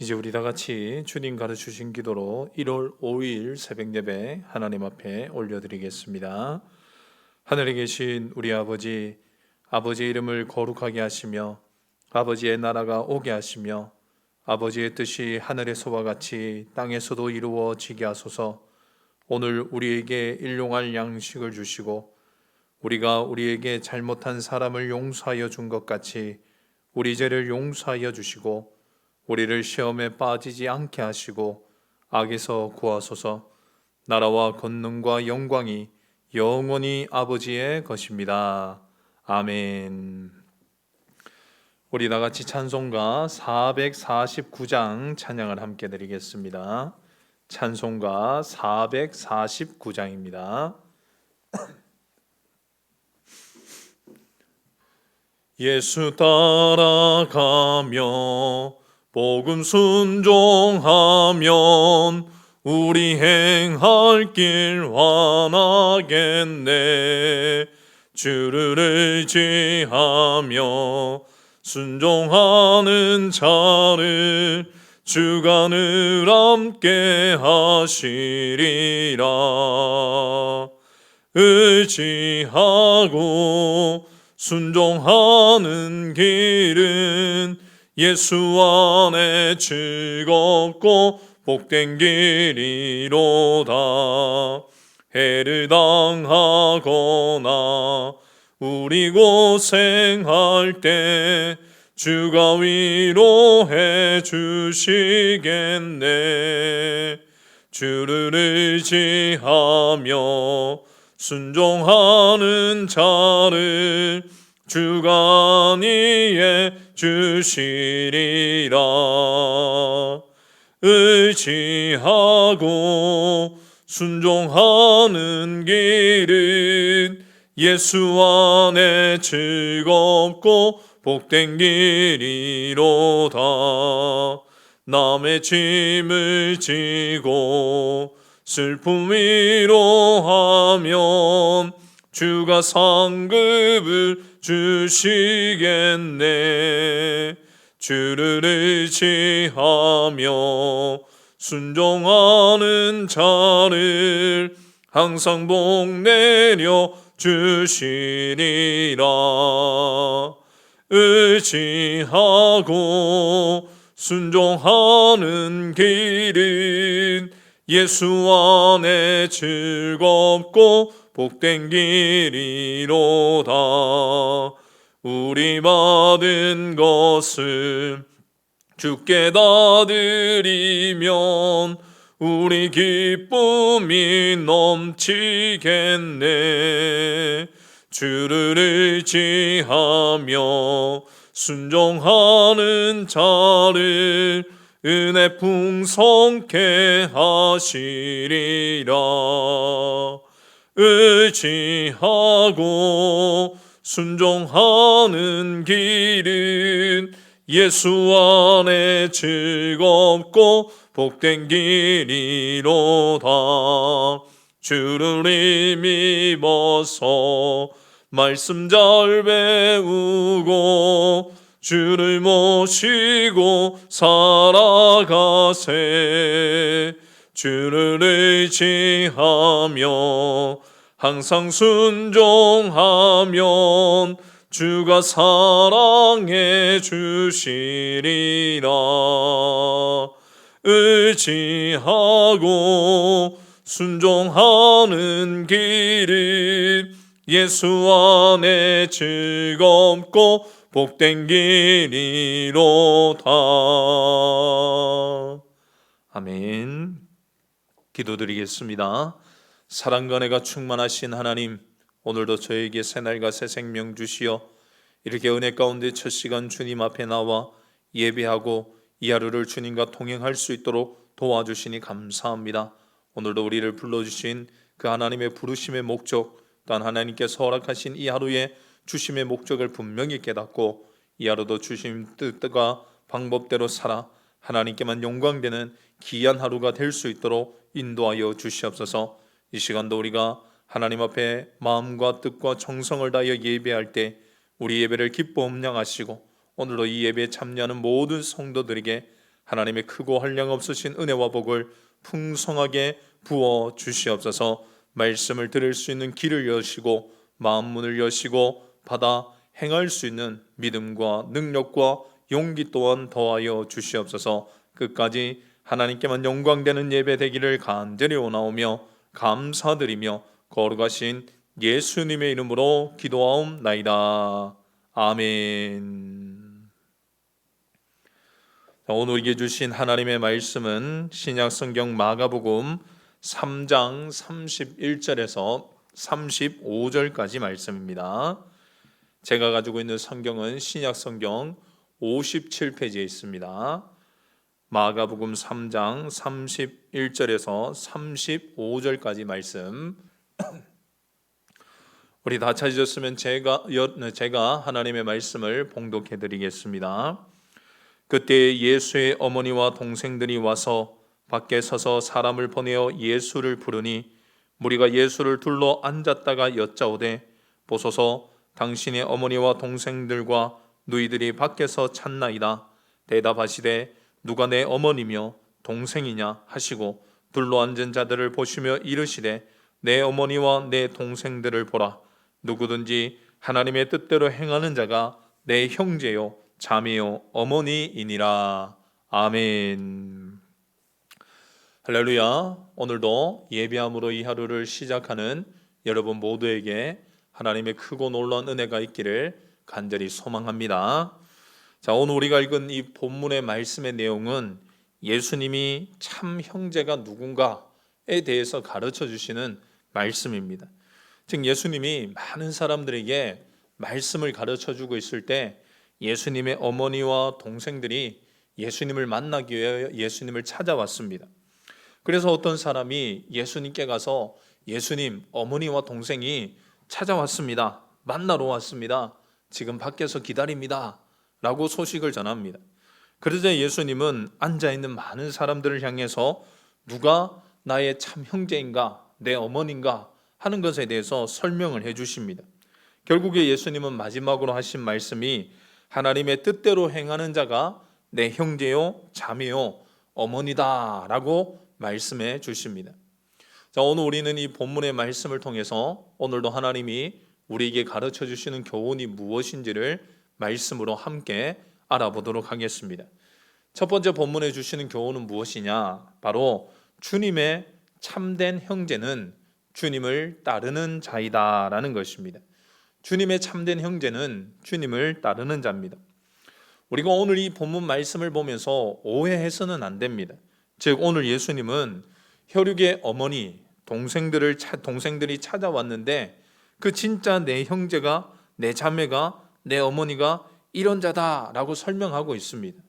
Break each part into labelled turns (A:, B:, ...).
A: 이제 우리 다 같이 주님 가르치신 기도로 1월 5일 새벽 예배 하나님 앞에 올려드리겠습니다. 하늘에 계신 우리 아버지, 아버지의 이름을 거룩하게 하시며 아버지의 나라가 오게 하시며 아버지의 뜻이 하늘에서와 같이 땅에서도 이루어지게 하소서. 오늘 우리에게 일용할 양식을 주시고 우리가 우리에게 잘못한 사람을 용서하여 준 것 같이 우리 죄를 용서하여 주시고 우리를 시험에 빠지지 않게 하시고 악에서 구하소서. 나라와 권능과 영광이 영원히 아버지의 것입니다. 아멘. 우리 다 같이 찬송가 449장 찬양을 함께 드리겠습니다. 찬송가 449장입니다. 예수 따라가며 복음 순종하면 우리 행할 길 환하겠네. 주를 의지하며 순종하는 자를 주가 늘 함께 하시리라. 의지하고 순종하는 길은 예수 안에 즐겁고 복된 길이로다. 해를 당하거나 우리 고생할 때 주가 위로해 주시겠네. 주를 의지하며 순종하는 자를 주가 안위해 주시리라. 의지하고 순종하는 길은 예수 안에 즐겁고 복된 길이로다. 남의 짐을 지고 슬픔 위로하면 주가 상급을 주시겠네. 주를 의지하며 순종하는 자를 항상 복 내려 주시리라. 의지하고 순종하는 길은 예수 안에 즐겁고 복된 길이로다. 우리 받은 것을 주께 다 드리면 우리 기쁨이 넘치겠네. 주를 의지하며 순종하는 자를 은혜 풍성케 하시리라. 의지하고 순종하는 길은 예수 안에 즐겁고 복된 길이로다. 주를 힘입어서 말씀 잘 배우고 주를 모시고 살아가세. 주를 의지하며 항상 순종하면 주가 사랑해 주시리라. 의지하고 순종하는 길은 예수 안에 즐겁고 복된 길이로다. 아멘. 기도드리겠습니다. 사랑과 은혜가 충만하신 하나님, 오늘도 저에게 새날과 새 생명 주시어 이렇게 은혜 가운데 첫 시간 주님 앞에 나와 예배하고 이 하루를 주님과 동행할 수 있도록 도와주시니 감사합니다. 오늘도 우리를 불러주신 그 하나님의 부르심의 목적, 또한 하나님께서 허락하신 이 하루의 주심의 목적을 분명히 깨닫고 이 하루도 주심 뜻과 방법대로 살아 하나님께만 영광되는 귀한 하루가 될 수 있도록 인도하여 주시옵소서. 이 시간도 우리가 하나님 앞에 마음과 뜻과 정성을 다하여 예배할 때 우리 예배를 기뻐 음량하시고 오늘도 이 예배에 참여하는 모든 성도들에게 하나님의 크고 한량없으신 은혜와 복을 풍성하게 부어 주시옵소서. 말씀을 들을 수 있는 길을 여시고 마음 문을 여시고 받아 행할 수 있는 믿음과 능력과 용기 또한 더하여 주시옵소서. 끝까지 하나님께만 영광되는 예배 되기를 간절히 원하오며 감사드리며 거룩하신 예수님의 이름으로 기도하옵나이다. 아멘. 오늘 우리에게 주신 하나님의 말씀은 신약성경 마가복음 3장 31절에서 35절까지 말씀입니다. 제가 가지고 있는 성경은 신약성경 57페이지에 있습니다. 마가복음 3장 31절에서 35절까지 말씀. 우리 다 찾으셨으면 제가 하나님의 말씀을 봉독해 드리겠습니다. 그때 예수의 어머니와 동생들이 와서 밖에 서서 사람을 보내어 예수를 부르니 무리가 예수를 둘러 앉았다가 여짜오되 보소서 당신의 어머니와 동생들과 누이들이 밖에서 찾나이다. 대답하시되 누가 내 어머니며 동생이냐 하시고 둘러 앉은 자들을 보시며 이르시되 내 어머니와 내 동생들을 보라. 누구든지 하나님의 뜻대로 행하는 자가 내 형제요 자매요 어머니이니라. 아멘. 할렐루야. 오늘도 예배함으로 이 하루를 시작하는 여러분 모두에게 하나님의 크고 놀라운 은혜가 있기를 간절히 소망합니다. 자, 오늘 우리가 읽은 이 본문의 말씀의 내용은 예수님이 참 형제가 누군가에 대해서 가르쳐 주시는 말씀입니다. 즉 예수님이 많은 사람들에게 말씀을 가르쳐 주고 있을 때 예수님의 어머니와 동생들이 예수님을 만나기 위해 예수님을 찾아왔습니다. 그래서 어떤 사람이 예수님께 가서 예수님, 어머니와 동생이 찾아왔습니다. 만나러 왔습니다. 지금 밖에서 기다립니다. 라고 소식을 전합니다. 그러자 예수님은 앉아있는 많은 사람들을 향해서 누가 나의 참 형제인가, 내 어머니인가 하는 것에 대해서 설명을 해 주십니다. 결국에 예수님은 마지막으로 하신 말씀이 하나님의 뜻대로 행하는 자가 내 형제요, 자매요, 어머니다 라고 말씀해 주십니다. 자, 오늘 우리는 이 본문의 말씀을 통해서 오늘도 하나님이 우리에게 가르쳐 주시는 교훈이 무엇인지를 말씀으로 함께 알아보도록 하겠습니다. 첫 번째 본문에 주시는 교훈은 무엇이냐? 바로 주님의 참된 형제는 주님을 따르는 자이다라는 것입니다. 주님의 참된 형제는 주님을 따르는 자입니다. 우리가 오늘 이 본문 말씀을 보면서 오해해서는 안 됩니다. 즉 오늘 예수님은 혈육의 어머니, 동생들이 찾아왔는데 그 진짜 내 형제가, 내 자매가, 내 어머니가 이런 자다라고 설명하고 있습니다.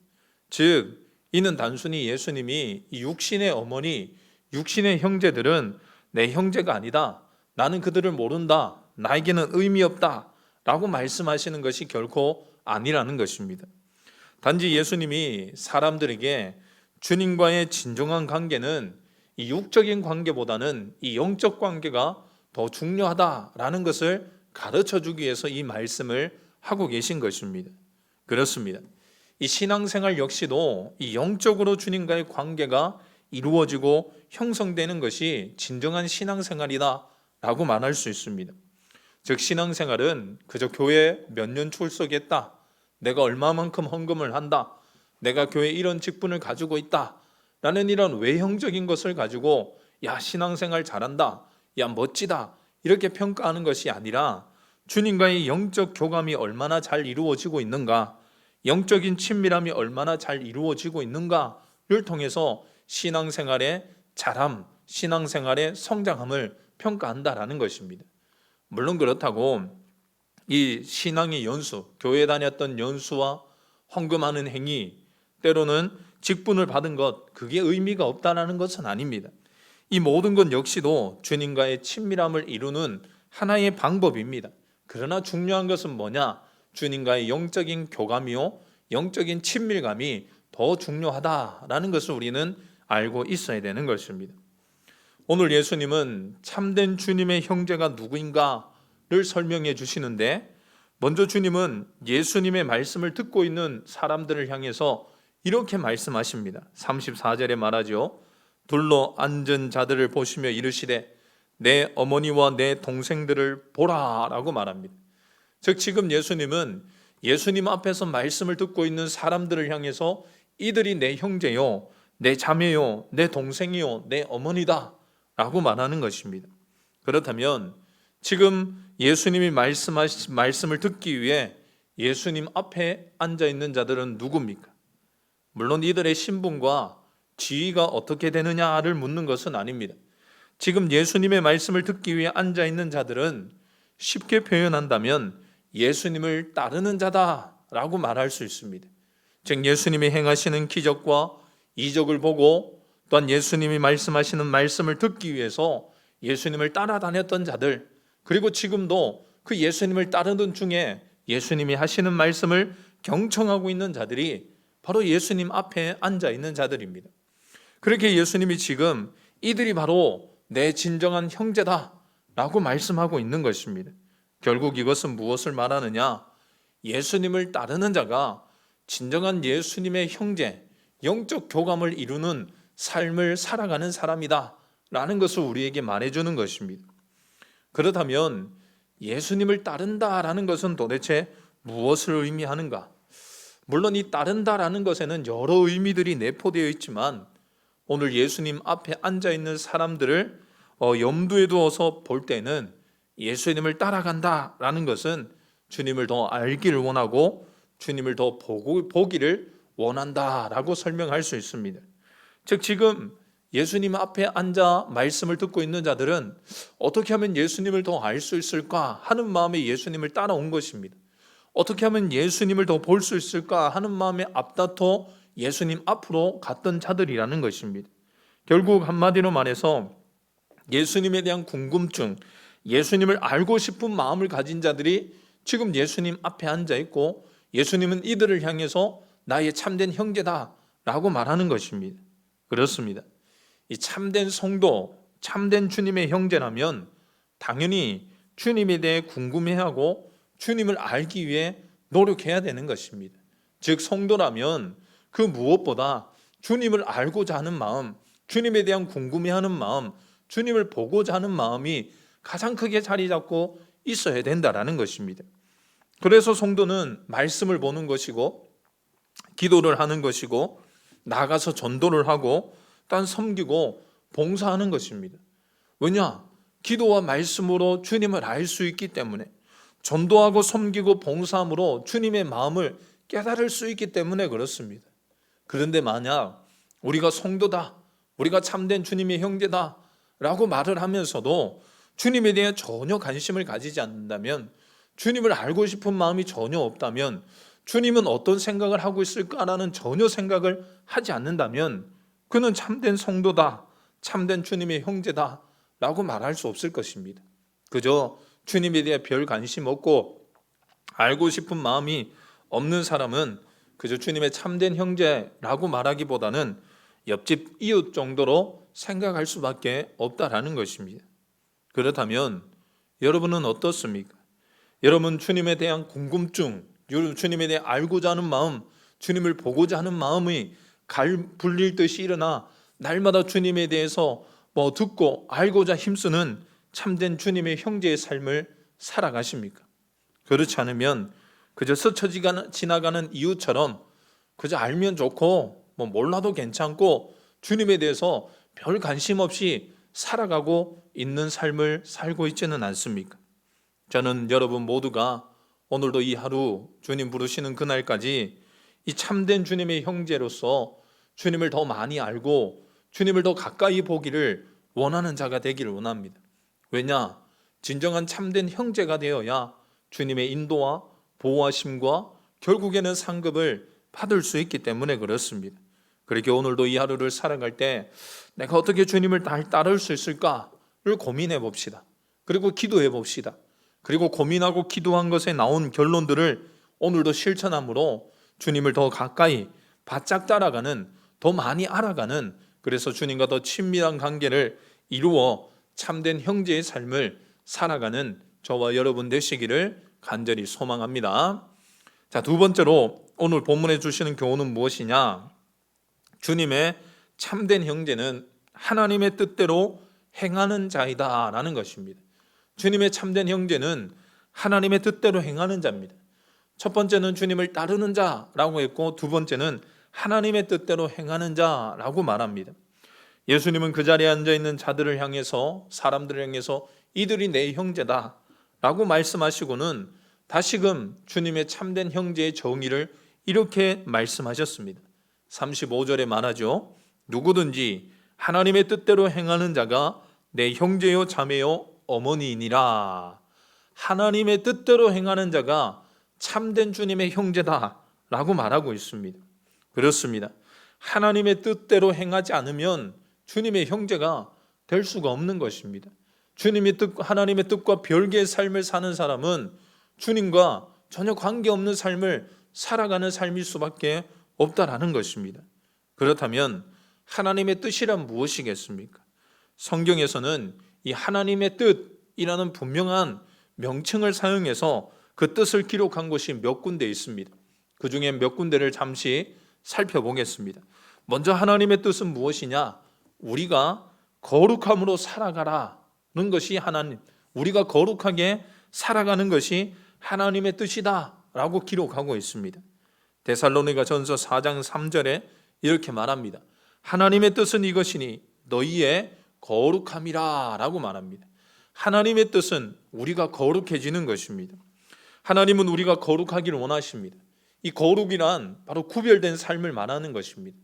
A: 즉 이는 단순히 예수님이 이 육신의 어머니, 육신의 형제들은 내 형제가 아니다. 나는 그들을 모른다. 나에게는 의미 없다. 라고 말씀하시는 것이 결코 아니라는 것입니다. 단지 예수님이 사람들에게 주님과의 진정한 관계는 이 육적인 관계보다는 이 영적 관계가 더 중요하다라는 것을 가르쳐 주기 위해서 이 말씀을 하고 계신 것입니다. 그렇습니다. 이 신앙생활 역시도 이 영적으로 주님과의 관계가 이루어지고 형성되는 것이 진정한 신앙생활이다 라고 말할 수 있습니다. 즉 신앙생활은 그저 교회 몇 년 출석했다, 내가 얼마만큼 헌금을 한다, 내가 교회에 이런 직분을 가지고 있다 라는 이런 외형적인 것을 가지고 야 신앙생활 잘한다, 야 멋지다 이렇게 평가하는 것이 아니라 주님과의 영적 교감이 얼마나 잘 이루어지고 있는가, 영적인 친밀함이 얼마나 잘 이루어지고 있는가를 통해서 신앙생활의 자람, 신앙생활의 성장함을 평가한다라는 것입니다. 물론 그렇다고 이 신앙의 연수, 교회 다녔던 연수와 헌금하는 행위, 때로는 직분을 받은 것, 그게 의미가 없다는 것은 아닙니다. 이 모든 것 역시도 주님과의 친밀함을 이루는 하나의 방법입니다. 그러나 중요한 것은 뭐냐? 주님과의 영적인 교감이요, 영적인 친밀감이 더 중요하다라는 것을 우리는 알고 있어야 되는 것입니다. 오늘 예수님은 참된 주님의 형제가 누구인가를 설명해 주시는데, 먼저 주님은 예수님의 말씀을 듣고 있는 사람들을 향해서 이렇게 말씀하십니다. 34절에 말하죠. 둘러 앉은 자들을 보시며 이르시되 내 어머니와 내 동생들을 보라라고 말합니다. 즉 지금 예수님은 예수님 앞에서 말씀을 듣고 있는 사람들을 향해서 이들이 내 형제요, 내 자매요, 내 동생이요, 내 어머니다 라고 말하는 것입니다. 그렇다면 지금 예수님이 말씀을 듣기 위해 예수님 앞에 앉아있는 자들은 누굽니까? 물론 이들의 신분과 지위가 어떻게 되느냐를 묻는 것은 아닙니다. 지금 예수님의 말씀을 듣기 위해 앉아있는 자들은 쉽게 표현한다면 예수님을 따르는 자다라고 말할 수 있습니다. 즉 예수님이 행하시는 기적과 이적을 보고 또한 예수님이 말씀하시는 말씀을 듣기 위해서 예수님을 따라다녔던 자들, 그리고 지금도 그 예수님을 따르는 중에 예수님이 하시는 말씀을 경청하고 있는 자들이 바로 예수님 앞에 앉아 있는 자들입니다. 그렇게 예수님이 지금 이들이 바로 내 진정한 형제다라고 말씀하고 있는 것입니다. 결국 이것은 무엇을 말하느냐? 예수님을 따르는 자가 진정한 예수님의 형제, 영적 교감을 이루는 삶을 살아가는 사람이다 라는 것을 우리에게 말해주는 것입니다. 그렇다면 예수님을 따른다라는 것은 도대체 무엇을 의미하는가? 물론 이 따른다라는 것에는 여러 의미들이 내포되어 있지만 오늘 예수님 앞에 앉아있는 사람들을 염두에 두어서 볼 때는 예수님을 따라간다라는 것은 주님을 더 알기를 원하고 주님을 더 보기를 원한다라고 설명할 수 있습니다. 즉 지금 예수님 앞에 앉아 말씀을 듣고 있는 자들은 어떻게 하면 예수님을 더 알 수 있을까 하는 마음에 예수님을 따라온 것입니다. 어떻게 하면 예수님을 더 볼 수 있을까 하는 마음에 앞다퉈 예수님 앞으로 갔던 자들이라는 것입니다. 결국 한마디로 말해서 예수님에 대한 궁금증, 예수님을 알고 싶은 마음을 가진 자들이 지금 예수님 앞에 앉아 있고 예수님은 이들을 향해서 나의 참된 형제다 라고 말하는 것입니다. 그렇습니다. 이 참된 성도, 참된 주님의 형제라면 당연히 주님에 대해 궁금해하고 주님을 알기 위해 노력해야 되는 것입니다. 즉 성도라면 그 무엇보다 주님을 알고자 하는 마음, 주님에 대한 궁금해하는 마음, 주님을 보고자 하는 마음이 가장 크게 자리 잡고 있어야 된다라는 것입니다. 그래서 성도는 말씀을 보는 것이고 기도를 하는 것이고 나가서 전도를 하고 딴 섬기고 봉사하는 것입니다. 왜냐? 기도와 말씀으로 주님을 알 수 있기 때문에, 전도하고 섬기고 봉사함으로 주님의 마음을 깨달을 수 있기 때문에 그렇습니다. 그런데 만약 우리가 성도다, 우리가 참된 주님의 형제다 라고 말을 하면서도 주님에 대해 전혀 관심을 가지지 않는다면, 주님을 알고 싶은 마음이 전혀 없다면, 주님은 어떤 생각을 하고 있을까라는 전혀 생각을 하지 않는다면 그는 참된 성도다, 참된 주님의 형제다 라고 말할 수 없을 것입니다. 그저 주님에 대해 별 관심 없고 알고 싶은 마음이 없는 사람은 그저 주님의 참된 형제라고 말하기보다는 옆집 이웃 정도로 생각할 수밖에 없다라는 것입니다. 그렇다면 여러분은 어떻습니까? 여러분 주님에 대한 궁금증, 주님에 대해 알고자 하는 마음, 주님을 보고자 하는 마음이 갈 불릴 듯이 일어나 날마다 주님에 대해서 듣고 알고자 힘쓰는 참된 주님의 형제의 삶을 살아가십니까? 그렇지 않으면 그저 스쳐 지나가는 이웃처럼 그저 알면 좋고 몰라도 괜찮고 주님에 대해서 별 관심 없이 살아가고 있는 삶을 살고 있지는 않습니까? 저는 여러분 모두가 오늘도 이 하루 주님 부르시는 그날까지 이 참된 주님의 형제로서 주님을 더 많이 알고 주님을 더 가까이 보기를 원하는 자가 되기를 원합니다. 왜냐? 진정한 참된 형제가 되어야 주님의 인도와 보호하심과 결국에는 상급을 받을 수 있기 때문에 그렇습니다. 그렇게 오늘도 이 하루를 살아갈 때 내가 어떻게 주님을 따를 수 있을까를 고민해 봅시다. 그리고 기도해 봅시다. 그리고 고민하고 기도한 것에 나온 결론들을 오늘도 실천함으로 주님을 더 가까이 바짝 따라가는, 더 많이 알아가는, 그래서 주님과 더 친밀한 관계를 이루어 참된 형제의 삶을 살아가는 저와 여러분 되시기를 간절히 소망합니다. 자, 두 번째로 오늘 본문에 주시는 교훈은 무엇이냐? 주님의 참된 형제는 하나님의 뜻대로 행하는 자이다 라는 것입니다. 주님의 참된 형제는 하나님의 뜻대로 행하는 자입니다. 첫 번째는 주님을 따르는 자라고 했고, 두 번째는 하나님의 뜻대로 행하는 자라고 말합니다. 예수님은 그 자리에 앉아있는 자들을 향해서, 사람들을 향해서 이들이 내 형제다 라고 말씀하시고는 다시금 주님의 참된 형제의 정의를 이렇게 말씀하셨습니다. 35절에 말하죠. 누구든지 하나님의 뜻대로 행하는 자가 내 형제요 자매요 어머니이니라. 하나님의 뜻대로 행하는 자가 참된 주님의 형제다 라고 말하고 있습니다. 그렇습니다. 하나님의 뜻대로 행하지 않으면 주님의 형제가 될 수가 없는 것입니다. 주님의 뜻, 하나님의 뜻과 별개의 삶을 사는 사람은 주님과 전혀 관계없는 삶을 살아가는 삶일 수밖에 없다라는 것입니다. 그렇다면 하나님의 뜻이란 무엇이겠습니까? 성경에서는 이 하나님의 뜻이라는 분명한 명칭을 사용해서 그 뜻을 기록한 곳이 몇 군데 있습니다. 그 중에 몇 군데를 잠시 살펴보겠습니다. 먼저 하나님의 뜻은 무엇이냐? 우리가 거룩함으로 살아가라는 것이 하나님, 우리가 거룩하게 살아가는 것이 하나님의 뜻이다 라고 기록하고 있습니다. 데살로니가 전서 4장 3절에 이렇게 말합니다. 하나님의 뜻은 이것이니 너희의 거룩함이라 라고 말합니다. 하나님의 뜻은 우리가 거룩해지는 것입니다. 하나님은 우리가 거룩하기를 원하십니다. 이 거룩이란 바로 구별된 삶을 말하는 것입니다.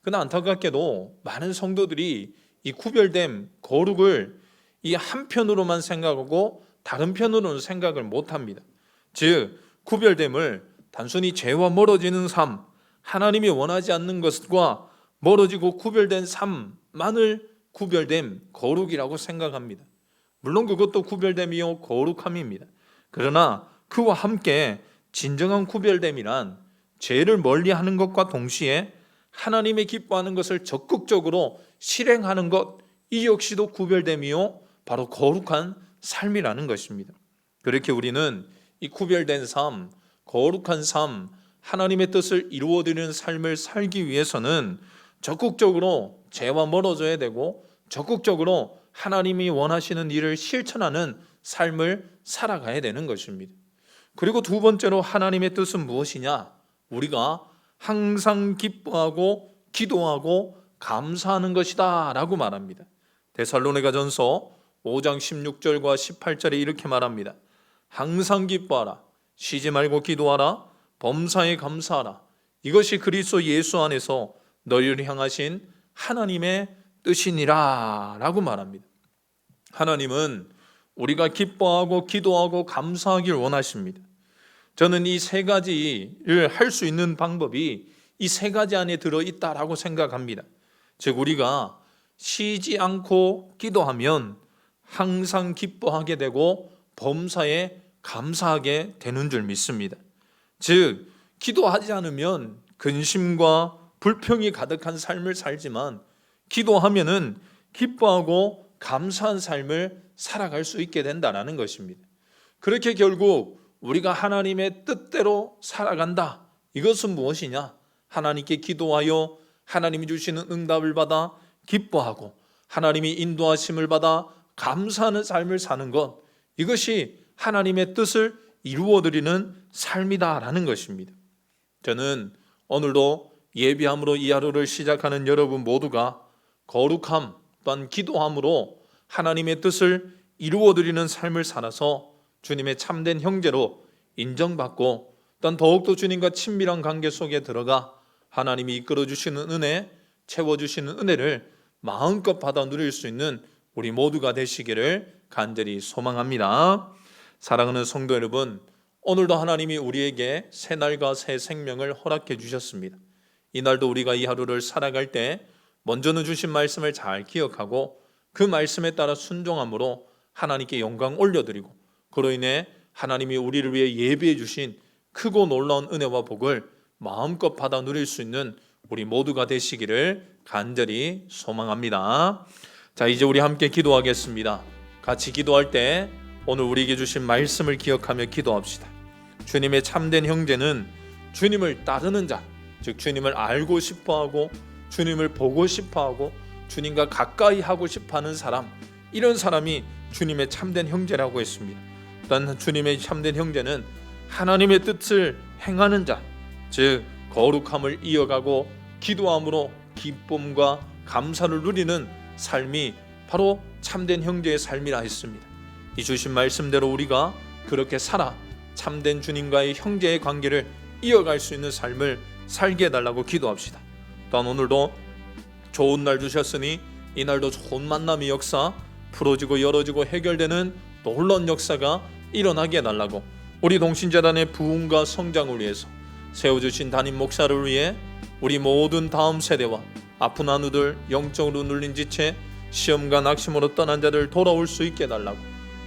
A: 그러나 안타깝게도 많은 성도들이 이 구별된 거룩을 이 한편으로만 생각하고 다른 편으로는 생각을 못합니다. 즉 구별됨을 단순히 죄와 멀어지는 삶, 하나님이 원하지 않는 것과 멀어지고 구별된 삶만을 구별됨, 거룩이라고 생각합니다. 물론 그것도 구별됨이요 거룩함입니다. 그러나 그와 함께 진정한 구별됨이란 죄를 멀리하는 것과 동시에 하나님의 기뻐하는 것을 적극적으로 실행하는 것, 이 역시도 구별됨이요 바로 거룩한 삶이라는 것입니다. 그렇게 우리는 이 구별된 삶, 거룩한 삶, 하나님의 뜻을 이루어드리는 삶을 살기 위해서는 적극적으로 죄와 멀어져야 되고 적극적으로 하나님이 원하시는 일을 실천하는 삶을 살아가야 되는 것입니다. 그리고 두 번째로 하나님의 뜻은 무엇이냐? 우리가 항상 기뻐하고 기도하고 감사하는 것이다 라고 말합니다. 데살로니가 전서 5장 16절과 18절에 이렇게 말합니다. 항상 기뻐하라, 쉬지 말고 기도하라, 범사에 감사하라. 이것이 그리스도 예수 안에서 너희를 향하신 하나님의 뜻이니라 라고 말합니다. 하나님은 우리가 기뻐하고 기도하고 감사하길 원하십니다. 저는 이 세 가지를 할 수 있는 방법이 이 세 가지 안에 들어있다라고 생각합니다. 즉 우리가 쉬지 않고 기도하면 항상 기뻐하게 되고 범사에 감사하게 되는 줄 믿습니다. 즉 기도하지 않으면 근심과 불평이 가득한 삶을 살지만 기도하면은 기뻐하고 감사한 삶을 살아갈 수 있게 된다는 것입니다. 그렇게 결국 우리가 하나님의 뜻대로 살아간다. 이것은 무엇이냐? 하나님께 기도하여 하나님이 주시는 응답을 받아 기뻐하고 하나님이 인도하심을 받아 감사하는 삶을 사는 것, 이것이 하나님의 뜻을 이루어드리는 삶이다라는 것입니다. 저는 오늘도 예비함으로 이 하루를 시작하는 여러분 모두가 거룩함 또한 기도함으로 하나님의 뜻을 이루어드리는 삶을 살아서 주님의 참된 형제로 인정받고 또한 더욱더 주님과 친밀한 관계 속에 들어가 하나님이 이끌어주시는 은혜, 채워주시는 은혜를 마음껏 받아 누릴 수 있는 우리 모두가 되시기를 간절히 소망합니다. 사랑하는 성도 여러분, 오늘도 하나님이 우리에게 새 날과 새 생명을 허락해 주셨습니다. 이날도 우리가 이 하루를 살아갈 때 먼저는 주신 말씀을 잘 기억하고 그 말씀에 따라 순종함으로 하나님께 영광 올려드리고 그로 인해 하나님이 우리를 위해 예비해 주신 크고 놀라운 은혜와 복을 마음껏 받아 누릴 수 있는 우리 모두가 되시기를 간절히 소망합니다. 자, 이제 우리 함께 기도하겠습니다. 같이 기도할 때 오늘 우리에게 주신 말씀을 기억하며 기도합시다. 주님의 참된 형제는 주님을 따르는 자, 즉 주님을 알고 싶어하고 주님을 보고 싶어하고 주님과 가까이 하고 싶어하는 사람, 이런 사람이 주님의 참된 형제라고 했습니다. 또한 주님의 참된 형제는 하나님의 뜻을 행하는 자, 즉 거룩함을 이어가고 기도함으로 기쁨과 감사를 누리는 삶이 바로 참된 형제의 삶이라 했습니다. 이 주신 말씀대로 우리가 그렇게 살아 참된 주님과의 형제의 관계를 이어갈 수 있는 삶을 살게 해달라고 기도합시다. 또한 오늘도 좋은 날 주셨으니 이 날도 좋은 만남의 역사, 풀어지고 열어지고 해결되는 놀라운 역사가 일어나게 해달라고, 우리 동신재단의 부흥과 성장을 위해서 세워주신 담임 목사를 위해 우리 모든 다음 세대와 아픈 한우들, 영적으로 눌린 지체, 시험과 낙심으로 떠난 자들 돌아올 수 있게 해달라고,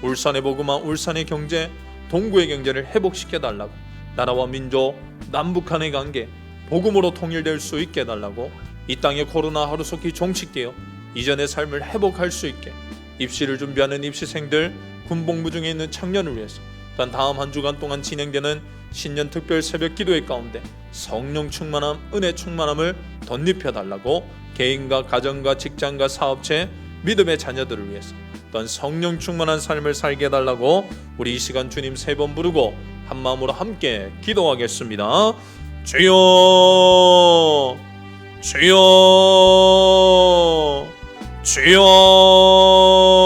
A: 울산의 복음화, 울산의 경제, 동구의 경제를 회복시켜 달라고, 나라와 민족, 남북한의 관계 복음으로 통일될 수 있게 해달라고, 이 땅의 코로나 하루속히 종식되어 이전의 삶을 회복할 수 있게, 입시를 준비하는 입시생들, 군복무 중에 있는 청년을 위해서, 또한 다음 한 주간 동안 진행되는 신년 특별 새벽 기도회 가운데 성령 충만함, 은혜 충만함을 덧입혀 달라고, 개인과 가정과 직장과 사업체, 믿음의 자녀들을 위해서 또한 성령 충만한 삶을 살게 해달라고, 우리 이 시간 주님 3번 부르고 한 마음으로 함께 기도하겠습니다. 주여, 주여, 주여.